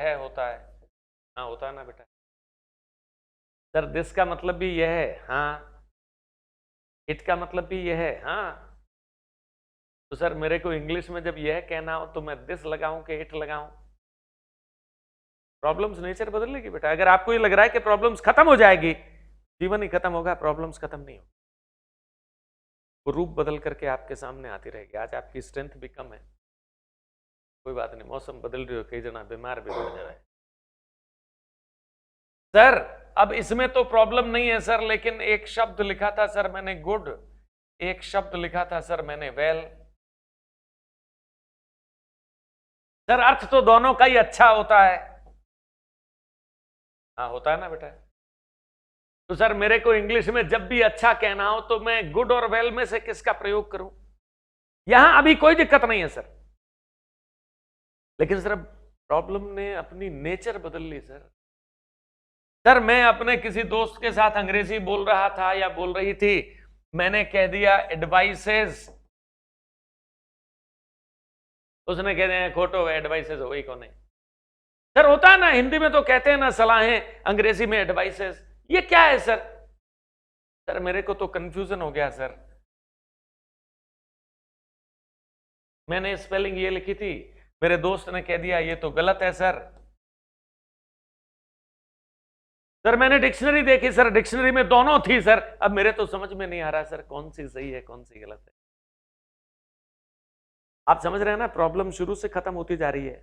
यह होता है। हाँ होता है ना बेटा। सर दिस का मतलब भी यह है, हाँ। इट का मतलब भी यह है, हाँ। तो सर मेरे को इंग्लिश में जब यह कहना हो तो मैं दिस लगाऊं कि इट लगाऊं? प्रॉब्लम्स नेचर बदल लेगी बेटा। अगर आपको ये लग रहा है कि प्रॉब्लम्स खत्म हो जाएगी, जीवन ही खत्म होगा, प्रॉब्लम्स खत्म नहीं होगी। वो रूप बदल करके आपके सामने आती रहेगी। आज आपकी स्ट्रेंथ भी कम है, कोई बात नहीं, मौसम बदल रही हो, कई जना बीमार भी पड़ जाए। सर अब इसमें तो प्रॉब्लम नहीं है सर, लेकिन एक शब्द लिखा था सर मैंने गुड, एक शब्द लिखा था सर मैंने वेल। सर अर्थ तो दोनों का ही अच्छा होता है। हाँ होता है ना बेटा। तो सर मेरे को इंग्लिश में जब भी अच्छा कहना हो तो मैं गुड और वेल में से किसका प्रयोग करूं? यहां अभी कोई दिक्कत नहीं है सर, लेकिन सर प्रॉब्लम ने अपनी नेचर बदल ली सर। सर मैं अपने किसी दोस्त के साथ अंग्रेजी बोल रहा था या बोल रही थी, मैंने कह दिया एडवाइसेस, उसने कह दिया खोटो एडवाइसेस हो गई कौन है? सर होता है ना, हिंदी में तो कहते हैं ना सलाहें, अंग्रेजी में एडवाइसेस, ये क्या है सर? सर मेरे को तो कंफ्यूजन हो गया सर। मैंने स्पेलिंग ये लिखी थी, मेरे दोस्त ने कह दिया ये तो गलत है सर। सर मैंने डिक्शनरी देखी सर, डिक्शनरी में दोनों थी सर। अब मेरे तो समझ में नहीं आ रहा सर कौन सी सही है कौन सी गलत है। आप समझ रहे हैं ना, प्रॉब्लम शुरू से खत्म होती जा रही है,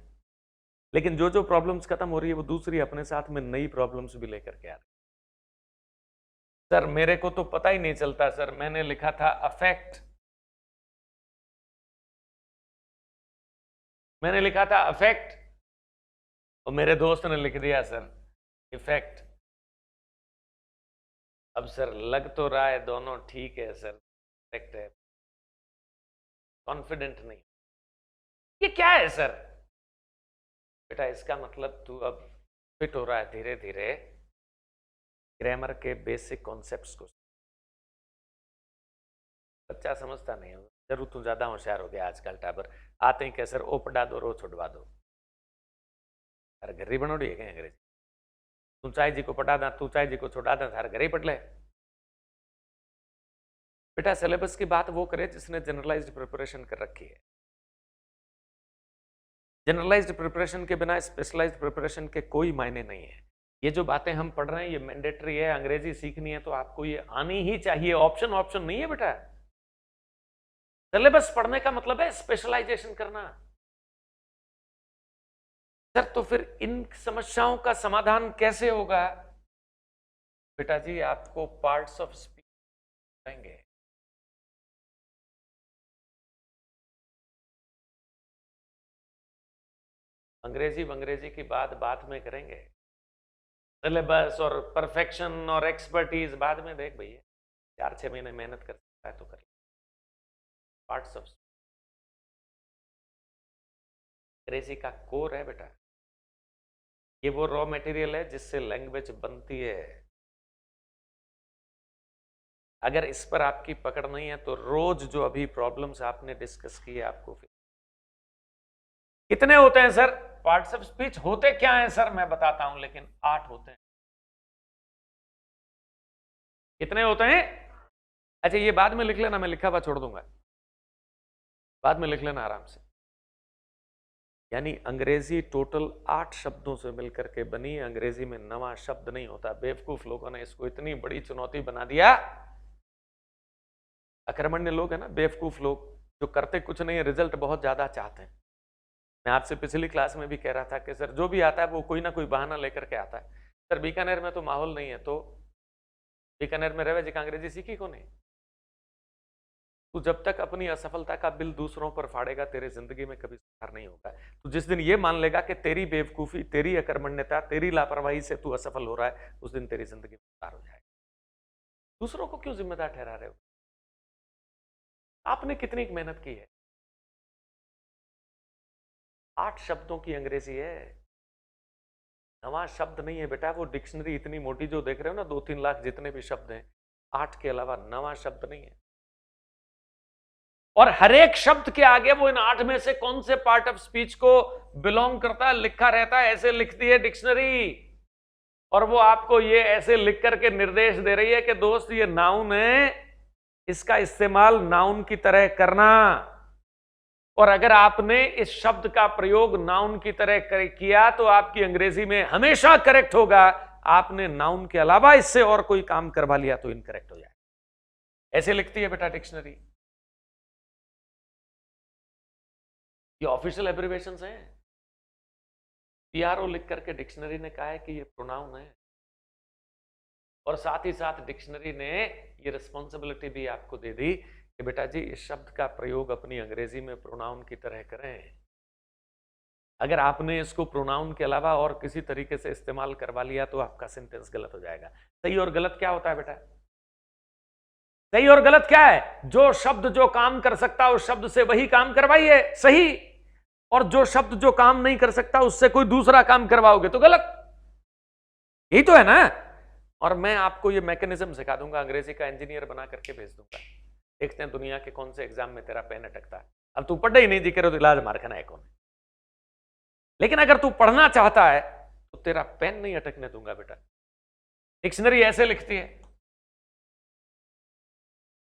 लेकिन जो जो प्रॉब्लम्स खत्म हो रही है वो दूसरी अपने साथ में नई प्रॉब्लम्स भी लेकर के आ रही है। सर मेरे को तो पता ही नहीं चलता सर, मैंने लिखा था अफेक्ट, मैंने लिखा था अफेक्ट और मेरे दोस्त ने लिख दिया सर इफेक्ट। अब सर लग तो रहा है दोनों ठीक है सर, इफेक्ट है, कॉन्फिडेंट नहीं। ये क्या है सर? बेटा इसका मतलब तू अब फिट हो रहा है धीरे धीरे ग्रामर के बेसिक कॉन्सेप्ट्स को। बच्चा समझता नहीं हो, जरूर तू ज्यादा होशियार हो गया आजकल। टाबर आते ही कैसे ओ पढ़ा दो रो छुड़वा दो। अरे घर ही बनोड़ी है क्या अंग्रेजी? तू चाहे जी को पढ़ा दा, तू चाहे जी को छुड़ा दा, थारे घर ही पढ़ ले। बेटा सिलेबस की बात वो करे जिसने जनरलाइज्ड प्रिपरेशन कर रखी है। जनरलाइज्ड प्रिपरेशन के बिना स्पेशलाइज्ड प्रिपरेशन के कोई मायने नहीं है। ये जो बातें हम पढ़ रहे हैं ये मैंडेटरी है, अंग्रेजी सीखनी है तो आपको ये आनी ही चाहिए, ऑप्शन ऑप्शन नहीं है बेटा। सिलेबस पढ़ने का मतलब है स्पेशलाइजेशन करना। सर तो फिर इन समस्याओं का समाधान कैसे होगा? बेटा जी आपको पार्ट्स ऑफ स्पीच आएंगे। अंग्रेजी की बात बाद में करेंगे, सिलेबस और परफेक्शन और एक्सपर्टीज बाद में देख भैया, 4-6 महीने मेहनत कर सकता है तो कर। पार्ट्स ऑफ अंग्रेजी का कोर है बेटा, ये वो रॉ मटेरियल है जिससे लैंग्वेज बनती है। अगर इस पर आपकी पकड़ नहीं है तो रोज जो अभी प्रॉब्लम्स आपने डिस्कस किए आपको फिर कितने होते हैं सर पार्ट्स ऑफ स्पीच? होते क्या है सर मैं बताता हूं, लेकिन 8 होते हैं। कितने होते हैं? अच्छा ये बाद में लिख लेना, मैं लिखा हुआ छोड़ दूंगा, बाद में लिख लेना आराम से। यानी अंग्रेजी टोटल 8 शब्दों से मिलकर के बनी है। अंग्रेजी में नवा शब्द नहीं होता। बेवकूफ लोगों ने इसको इतनी बड़ी चुनौती बना दिया। अकर्मण्य लोग है ना, बेवकूफ लोग जो करते कुछ नहीं है, रिजल्ट बहुत ज्यादा चाहते हैं। मैं आपसे पिछली क्लास में भी कह रहा था कि सर जो भी आता है वो कोई ना कोई बहाना लेकर के आता है। सर बीकानेर में तो माहौल नहीं है, तो बीकानेर में रहे जी अंग्रेजी सीखी को नहीं। तू जब तक अपनी असफलता का बिल दूसरों पर फाड़ेगा तेरे जिंदगी में कभी सुधार नहीं होगा। तो जिस दिन ये मान लेगा कि तेरी बेवकूफी, तेरी अकर्मण्यता, तेरी लापरवाही से तू असफल हो रहा है, उस दिन तेरी जिंदगी में सुधार हो जाएगा। दूसरों को क्यों जिम्मेदार ठहरा रहे हो? आपने कितनी मेहनत की है? 8 शब्दों की अंग्रेजी है, नवा शब्द नहीं है बेटा। वो डिक्शनरी इतनी मोटी जो देख रहे हो ना, 2-3 लाख जितने भी शब्द हैं, 8 के अलावा नवा शब्द नहीं है। और हर एक शब्द के आगे वो इन 8 में से कौन से पार्ट ऑफ स्पीच को बिलोंग करता है लिखा रहता है, ऐसे लिखती है डिक्शनरी। और वो आपको ये ऐसे लिख करके निर्देश दे रही है कि दोस्त ये नाउन है, इसका इस्तेमाल नाउन की तरह करना। और अगर आपने इस शब्द का प्रयोग नाउन की तरह किया तो आपकी अंग्रेजी में हमेशा करेक्ट होगा। आपने नाउन के अलावा इससे और कोई काम करवा लिया तो इनकरेक्ट हो जाए। ऐसे लिखती है बेटा डिक्शनरी। ये ऑफिशियल एब्रिवेशंस हैं। पीआरओ लिख करके डिक्शनरी ने कहा है कि ये प्रोनाउन है। और साथ ही साथ डिक्शनरी ने ये रिस्पॉन्सिबिलिटी भी आपको दे दी कि बेटा जी इस शब्द का प्रयोग अपनी अंग्रेजी में प्रोनाउन की तरह करें। अगर आपने इसको प्रोनाउन के अलावा और किसी तरीके से इस्तेमाल करवा लिया तो आपका सेंटेंस गलत हो जाएगा। सही और गलत क्या होता है बेटा? सही और गलत क्या है? जो शब्द जो काम कर सकता है उस शब्द से वही काम करवाइए, सही। और जो शब्द जो काम नहीं कर सकता उससे कोई दूसरा काम करवाओगे तो गलत। यही तो है ना। और मैं आपको ये मैकेनिज्म सिखा दूंगा, अंग्रेजी का इंजीनियर बना करके भेज दूंगा। देखते हैं दुनिया के कौन से एग्जाम में तेरा पेन अटकता है। अब तू पढ़ ही नहीं जी करो तो इलाज मार खाना है कौन। लेकिन अगर तू पढ़ना चाहता है तो तेरा पेन नहीं अटकने दूंगा बेटा। डिक्शनरी ऐसे लिखती है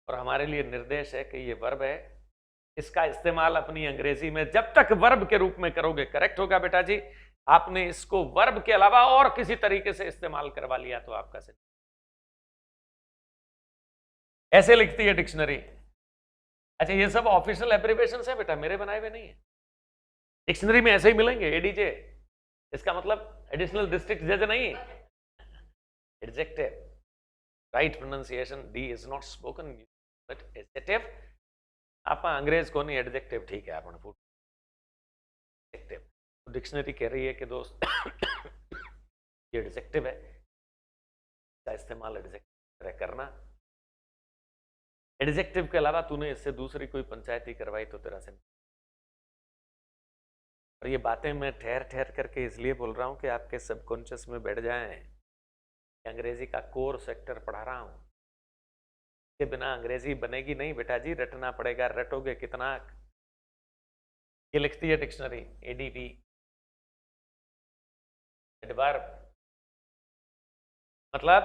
और हमारे लिए निर्देश है कि ये वर्ब है, इसका इस्तेमाल अपनी अंग्रेजी में जब तक वर्ब के रूप में करोगे करेक्ट होगा बेटा जी। आपने इसको वर्ब के अलावा और किसी तरीके से इस्तेमाल करवा लिया तो आपका सेंटेंस। ऐसे लिखती है डिक्शनरी। अच्छा ये सब ऑफिशियल एब्रिविएशन है बेटा, मेरे बनाए हुए नहीं है। डिक्शनरी में ऐसे ही मिलेंगे एडीजे, इसका मतलब एडिशनल डिस्ट्रिक्ट जज नहीं। Adjective right pronunciation D is not spoken but adjective. आप अंग्रेज को नहीं, एडजेक्टिव ठीक है। आपने फूट एडजेक्टिव तो डिक्शनरी कह रही है कि दोस्त ये एडजेक्टिव है, इसका इस्तेमाल एडजेक्टिव करना। एडजेक्टिव के अलावा तूने इससे दूसरी कोई पंचायती करवाई तो तेरा सेंटेंस। और ये बातें मैं ठहर ठहर करके इसलिए बोल रहा हूं कि आपके सबकॉन्शियस में बैठ जाएं। अंग्रेजी का कोर सेक्टर पढ़ा रहा हूं, के बिना अंग्रेजी बनेगी नहीं बेटा जी, रटना पड़ेगा। रटोगे कितना? ये लिखती है डिक्शनरी एडीवी एडवर्ब, मतलब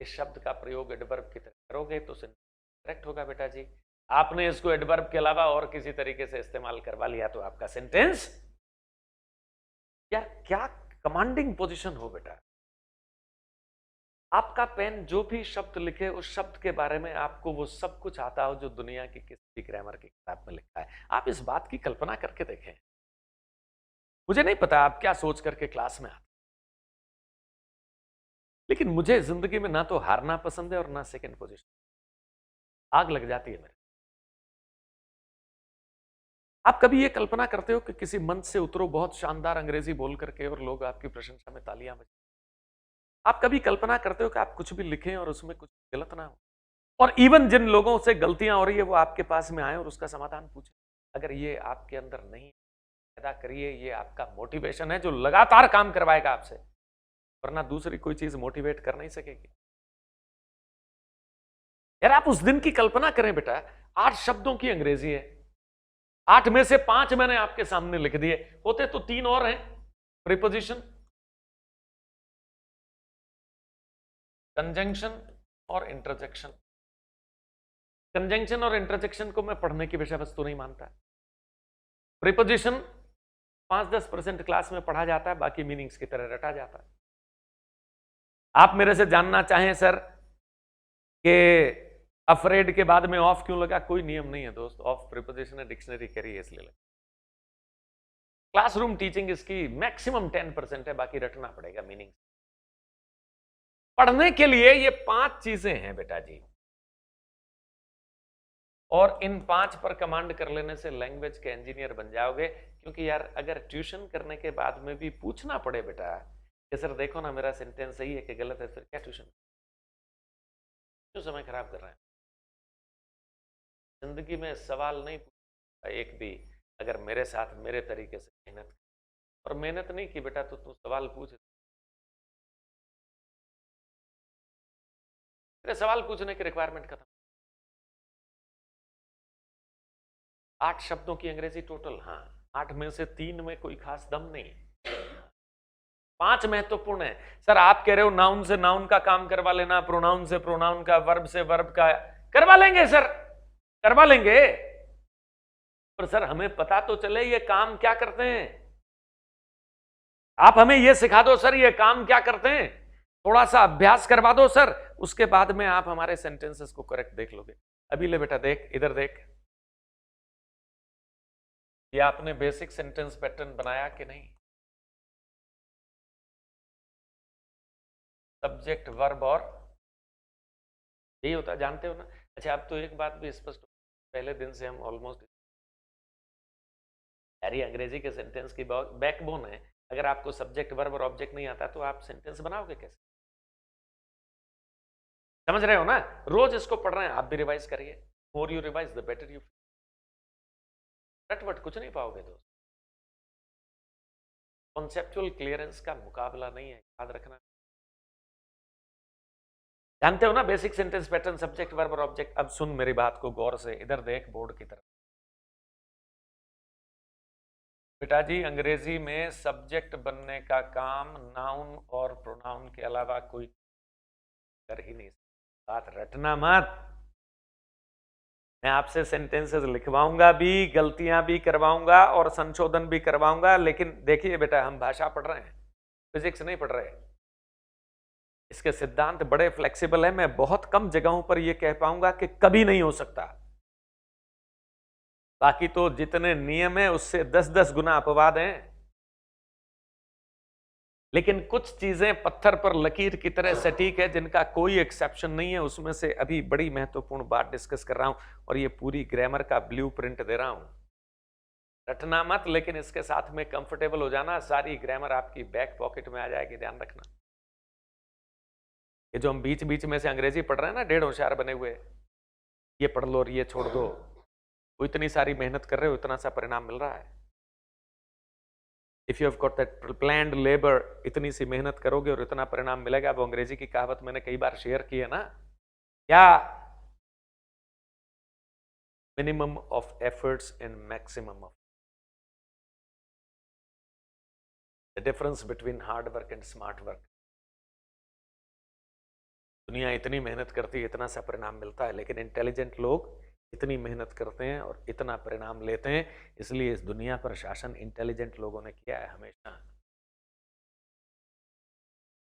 इस शब्द का प्रयोग एडवर्ब की तरह करोगे तो करेक्ट होगा बेटा जी। आपने इसको एडवर्ब के अलावा और किसी तरीके से इस्तेमाल करवा लिया तो आपका सेंटेंस क्या कमांडिंग पोजीशन हो बेटा। आपका पेन जो भी शब्द लिखे उस शब्द के बारे में आपको वो सब कुछ आता हो जो दुनिया की किसी ग्रामर की किताब में लिखा है। आप इस बात की कल्पना करके देखें। मुझे नहीं पता आप क्या सोच करके क्लास में आते, लेकिन मुझे जिंदगी में ना तो हारना पसंद है और ना सेकंड पोजीशन। आग लग जाती है मेरे। आप कभी ये कल्पना करते हो कि किसी मंच से उतरो बहुत शानदार अंग्रेजी बोल करके और लोग आपकी प्रशंसा में तालियां बजाएं? आप कभी कल्पना करते हो कि आप कुछ भी लिखें और उसमें कुछ गलत ना हो? और इवन जिन लोगों से गलतियां हो रही है वो आपके पास में आए और उसका समाधान पूछे। अगर ये आपके अंदर नहीं पैदा करिए, ये आपका मोटिवेशन है जो लगातार काम करवाएगा आपसे, वरना दूसरी कोई चीज मोटिवेट कर नहीं सकेगी। यार आप उस दिन की कल्पना करें बेटा, 8 शब्दों की अंग्रेजी है, 8 में से 5 मैंने आपके सामने लिख दिए, होते तो 3 और हैं। प्रीपोजिशन, कंजंक्शन और इंटरजेक्शन। कंजंक्शन और इंटरजेक्शन को मैं पढ़ने की विषय वस्तु नहीं मानता। प्रीपोजिशन 5-10% क्लास में पढ़ा जाता है, बाकी मीनिंग्स की तरह रटा जाता है। आप मेरे से जानना चाहें सर कि अफ्रेड के बाद में ऑफ क्यों लगा, कोई नियम नहीं है दोस्त। ऑफ प्रीपोजिशन है, डिक्शनरी करी है इसलिए लगा। क्लासरूम टीचिंग इसकी मैक्सिमम 10% है, बाकी रटना पड़ेगा मीनिंग। पढ़ने के लिए ये 5 चीजें हैं बेटा जी, और इन 5 पर कमांड कर लेने से लैंग्वेज के इंजीनियर बन जाओगे। क्योंकि यार अगर ट्यूशन करने के बाद में भी पूछना पड़े बेटा कि सर देखो ना मेरा सेंटेंस सही है कि गलत है, फिर क्या ट्यूशन, क्यों समय खराब कर रहे हैं? जिंदगी में सवाल नहीं पूछा एक भी, अगर मेरे साथ मेरे तरीके से मेहनत, और मेहनत नहीं की बेटा तो तू सवाल पूछ। तेरे सवाल पूछने की रिक्वायरमेंट खत्म। 8 शब्दों की अंग्रेजी टोटल, हाँ 8 में से 3 में कोई खास दम नहीं, 5 महत्वपूर्ण है। सर आप कह रहे हो नाउन से नाउन का काम करवा लेना, प्रोनाउन से प्रोनाउन का, वर्ब से वर्ब का, करवा लेंगे सर, करवा लेंगे, पर सर हमें पता तो चले ये काम क्या करते हैं। आप हमें ये सिखा दो सर ये काम क्या करते हैं, थोड़ा सा अभ्यास करवा दो सर, उसके बाद में आप हमारे सेंटेंसेस को करेक्ट देख लोगे। अभी ले बेटा देख, इधर देख, ये आपने बेसिक सेंटेंस पैटर्न बनाया कि नहीं? सब्जेक्ट वर्ब और यही होता है, जानते हो ना? अच्छा अब तो एक बात भी स्पष्ट, पहले दिन से हम ऑलमोस्ट, यारी अंग्रेजी के सेंटेंस की बैकबोन है, अगर आपको सब्जेक्ट वर्ब और ऑब्जेक्ट नहीं आता तो आप सेंटेंस बनाओगे कैसे? समझ रहे हो ना? रोज इसको पढ़ रहे हैं, आप भी रिवाइज करिए, more you revise the better you, रटवट कुछ नहीं पाओगे दोस्त। कॉन्सेप्चुअल क्लियरेंस का मुकाबला नहीं है, याद रखना। जानते हो ना basic sentence pattern, subject verb और ऑब्जेक्ट। अब सुन मेरी बात को गौर से, इधर देख बोर्ड की तरफ। बेटा जी अंग्रेजी में सब्जेक्ट बनने का काम नाउन और प्रोनाउन के अलावा कोई कर ही नहीं सकता। बात रटना मत, मैं आपसे सेंटेंसेस लिखवाऊंगा भी, गलतियां भी करवाऊंगा और संशोधन भी करवाऊंगा, लेकिन देखिए बेटा हम भाषा पढ़ रहे हैं, फिजिक्स नहीं पढ़ रहे। इसके सिद्धांत बड़े फ्लेक्सिबल है, मैं बहुत कम जगहों पर यह कह पाऊंगा कि कभी नहीं हो सकता, बाकी तो जितने नियम है उससे 10-10 गुना अपवाद हैं। लेकिन कुछ चीजें पत्थर पर लकीर की तरह सटीक है, जिनका कोई एक्सेप्शन नहीं है। उसमें से अभी बड़ी महत्वपूर्ण बात डिस्कस कर रहा हूं और ये पूरी ग्रामर का ब्लूप्रिंट दे रहा हूं। रटना मत, लेकिन इसके साथ में कंफर्टेबल हो जाना, सारी ग्रामर आपकी बैक पॉकेट में आ जाएगी, ध्यान रखना। ये जो हम बीच बीच में से अंग्रेजी पढ़ रहे हैं ना, 1.5 होशियार बने हुए, ये पढ़ लो और ये छोड़ दो, वो इतनी सारी मेहनत कर रहे हो, इतना सा परिणाम मिल रहा है। If you have got that planned labour, इतनी सी मेहनत करोगे और इतना परिणाम मिलेगा। वो अंग्रेजी की कहावत मैंने कई बार शेयर की है ना, क्या? Minimum of efforts and maximum of the difference between hard work and smart work. दुनिया इतनी मेहनत करती है, इतना सा परिणाम मिलता है, लेकिन इंटेलिजेंट लोग इतनी मेहनत करते हैं और इतना परिणाम लेते हैं। इसलिए इस दुनिया पर शासन इंटेलिजेंट लोगों ने किया है हमेशा।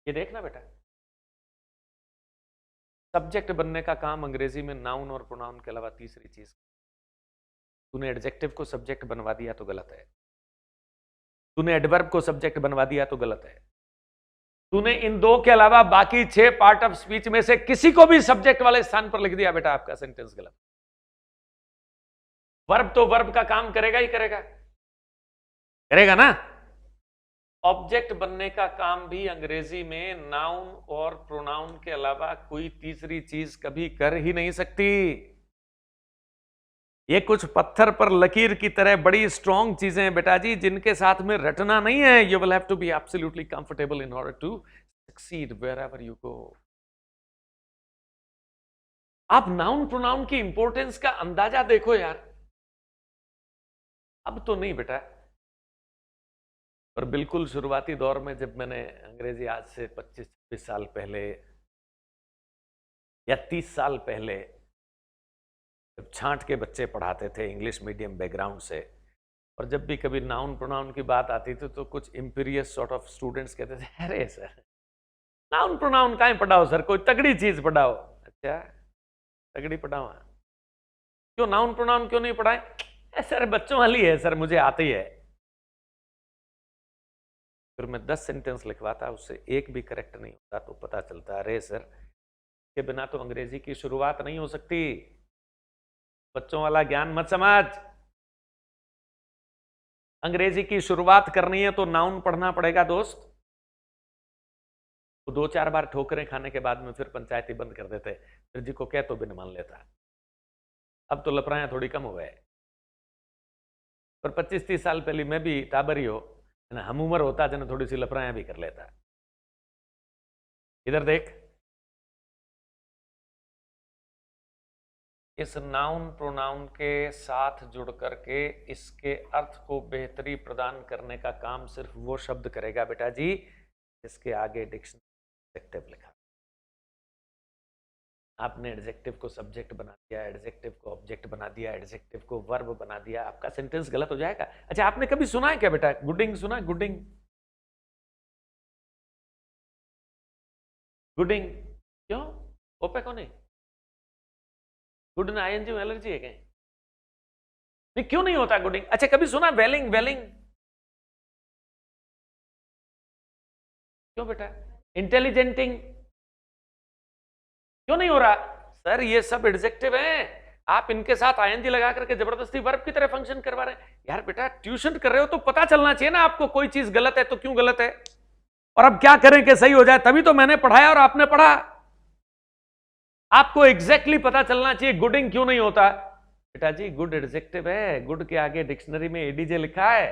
ये देखना बेटा, सब्जेक्ट बनने का काम अंग्रेजी में नाउन और प्रोनाउन के अलावा तीसरी चीज, तूने एडजेक्टिव को सब्जेक्ट बनवा दिया तो गलत है, तूने एडवर्ब को सब्जेक्ट बनवा दिया तो गलत है, तूने इन 2 के अलावा बाकी 6 पार्ट ऑफ स्पीच में से किसी को भी सब्जेक्ट वाले स्थान पर लिख दिया, बेटा आपका सेंटेंस गलत। वर्ब तो वर्ब का काम करेगा ही करेगा, करेगा ना। ऑब्जेक्ट बनने का काम भी अंग्रेजी में नाउन और प्रोनाउन के अलावा कोई तीसरी चीज कभी कर ही नहीं सकती। ये कुछ पत्थर पर लकीर की तरह बड़ी स्ट्रॉन्ग चीजें हैं बेटा जी, जिनके साथ में रटना नहीं है। You will have to be absolutely comfortable in order to succeed wherever you go. आप नाउन प्रोनाउन की इंपॉर्टेंस का अंदाजा देखो यार। अब तो नहीं बेटा, पर बिल्कुल शुरुआती दौर में जब मैंने अंग्रेजी, आज से 25-26 साल पहले या 30 साल पहले, जब छांट के बच्चे पढ़ाते थे इंग्लिश मीडियम बैकग्राउंड से, और जब भी कभी नाउन प्रोनाउन की बात आती थी तो कुछ इंपीरियस सॉर्ट ऑफ स्टूडेंट्स कहते थे, अरे सर नाउन प्रोनाउन काहे पढ़ाओ सर, कोई तगड़ी चीज पढ़ाओ। अच्छा तगड़ी पढ़ाओ, क्यों नाउन प्रोनाउन क्यों नहीं पढ़ाए? सर बच्चों वाली है सर, मुझे आती है। फिर मैं 10 सेंटेंस लिखवाता, उससे एक भी करेक्ट नहीं होता तो पता चलता, अरे सर के बिना तो अंग्रेजी की शुरुआत नहीं हो सकती। बच्चों वाला ज्ञान मत समझ, अंग्रेजी की शुरुआत करनी है तो नाउन पढ़ना पड़ेगा दोस्त। तो 2-4 बार ठोकरें खाने के बाद में फिर पंचायती बंद कर देते, फिर जी को कह तो बिन मान लेता। अब तो लफड़ाएं थोड़ी कम हो गए, पर 25-30 साल पहले मैं भी टाबरी हो हम उम्र होता जन थोड़ी सी लफड़ाएं भी कर लेता। इधर देख, इस नाउन प्रोनाउन के साथ जुड़ करके इसके अर्थ को बेहतरी प्रदान करने का काम सिर्फ वो शब्द करेगा बेटा जी जिसके आगे डिक्शनरी एडजेक्टिव लिखा। आपने एडजेक्टिव को सब्जेक्ट बना दिया, एडजेक्टिव को ऑब्जेक्ट बना दिया, एडजेक्टिव को वर्ब बना दिया, आपका सेंटेंस गलत हो जाएगा। अच्छा, आपने कभी सुना है क्या बेटा गुडिंग? सुना है गुडिंग? गुडिंग क्यों? ओपे कौन है? गुड में आईएनजी में एलर्जी है क्या? नहीं, क्यों नहीं होता गुडिंग? अच्छा, कभी सुना वेलिंग? वेलिंग क्यों बेटा? इंटेलिजेंटिंग क्यों नहीं हो रहा? सर ये सब एडजेक्टिव हैं, आप इनके साथ आईएनजी लगा करके जबरदस्ती वर्ब की तरह फंक्शन करवा रहे हैं। यार बेटा ट्यूशन कर रहे हो तो पता चलना चाहिए ना आपको, कोई चीज गलत है तो क्यों गलत है, और अब क्या करें कि सही हो जाए। तभी तो मैंने पढ़ाया और आपने पढ़ा। आपको एग्जैक्टली पता चलना चाहिए गुडिंग क्यों नहीं होता। बेटा जी गुड एडजेक्टिव है, गुड के आगे डिक्शनरी में एडीजे लिखा है।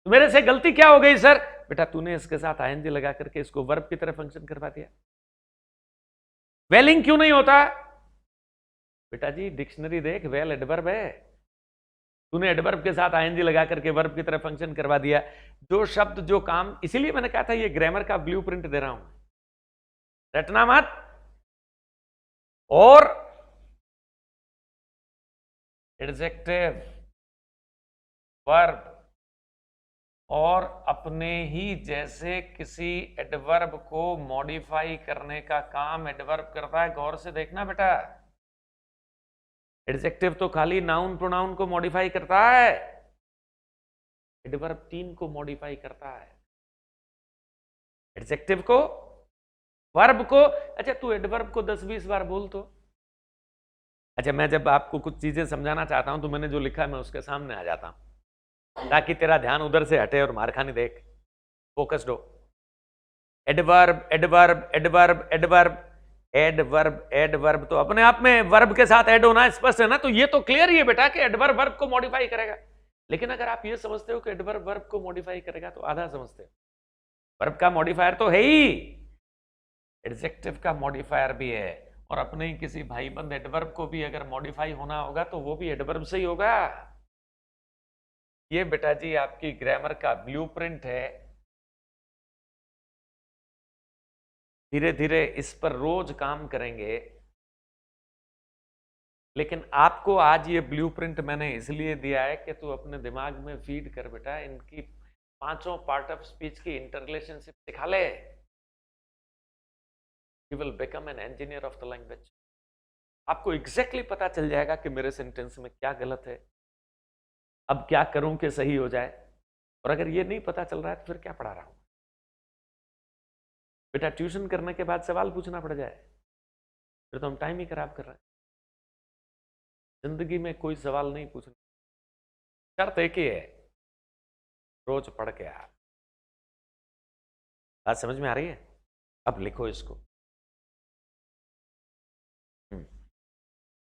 तो मेरे से गलती क्या हो गई सर? बेटा तूने इसके साथ आईएनजी लगा करके इसको वर्ब की तरह फंक्शन करवा दिया। वेलिंग क्यों नहीं होता? बेटा जी डिक्शनरी देख, वेल एडवर्ब है, तूने एडवर्ब के साथ आईएनजी लगा करके वर्ब की तरह फंक्शन करवा दिया। जो शब्द जो काम, इसीलिए मैंने कहा था ये ग्रामर का ब्लूप्रिंट दे रहा हूं, रटना मत। और एडजेक्टिव, वर्ब और अपने ही जैसे किसी एडवर्ब को मॉडिफाई करने का काम एडवर्ब करता है। गौर से देखना बेटा, एडजेक्टिव तो खाली नाउन प्रोनाउन को मॉडिफाई करता है, एडवर्ब 3 को मॉडिफाई करता है। एडजेक्टिव को, वर्ब को। अच्छा तू एडवर्ब को 10-20 बार बोल तो। अच्छा मैं जब आपको कुछ चीजें समझाना चाहता हूं तो मैंने जो लिखा है मैं उसके सामने आ जाता हूं ताकि तेरा ध्यान उधर से हटे और मार खानी देख, फोकस्ड हो। Adverb adverb adverb adverb adverb adverb तो अपने आप में वर्ब के साथ ऐड होना स्पष्ट है ना। तो ये तो क्लियर ही है बेटा कि एडवर्ब वर्ब को मॉडिफाई करेगा। लेकिन अगर आप ये समझते हो कि एडवर्ब वर्ब को मॉडिफाई करेगा तो आधा समझते हो। वर्ब का मॉडिफायर तो है ही, एडजेक्टिव का मॉडिफायर भी है, और अपने ही किसी भाईबंद एडवर्ब को भी अगर मॉडिफाई होना होगा तो वो भी एडवर्ब से ही होगा। ये बेटा जी आपकी ग्रामर का ब्लूप्रिंट है। धीरे धीरे इस पर रोज काम करेंगे। लेकिन आपको आज ये ब्लूप्रिंट मैंने इसलिए दिया है कि तू अपने दिमाग में फीड कर बेटा, इनकी 5 पार्ट ऑफ स्पीच की इंटररिलेशनशिप दिखा ले। You will become an engineer of the language। आपको एग्जैक्टली पता चल जाएगा कि मेरे सेंटेंस में क्या गलत है, अब क्या करूं कि सही हो जाए। और अगर ये नहीं पता चल रहा है तो फिर क्या पढ़ा रहा हूं बेटा? ट्यूशन करने के बाद सवाल पूछना पड़ जाए फिर तो हम टाइम ही खराब कर रहे हैं। जिंदगी में कोई सवाल नहीं पूछना, शर्त एक ही है, रोज पढ़ के आ। बात समझ में आ रही है? अब लिखो इसको।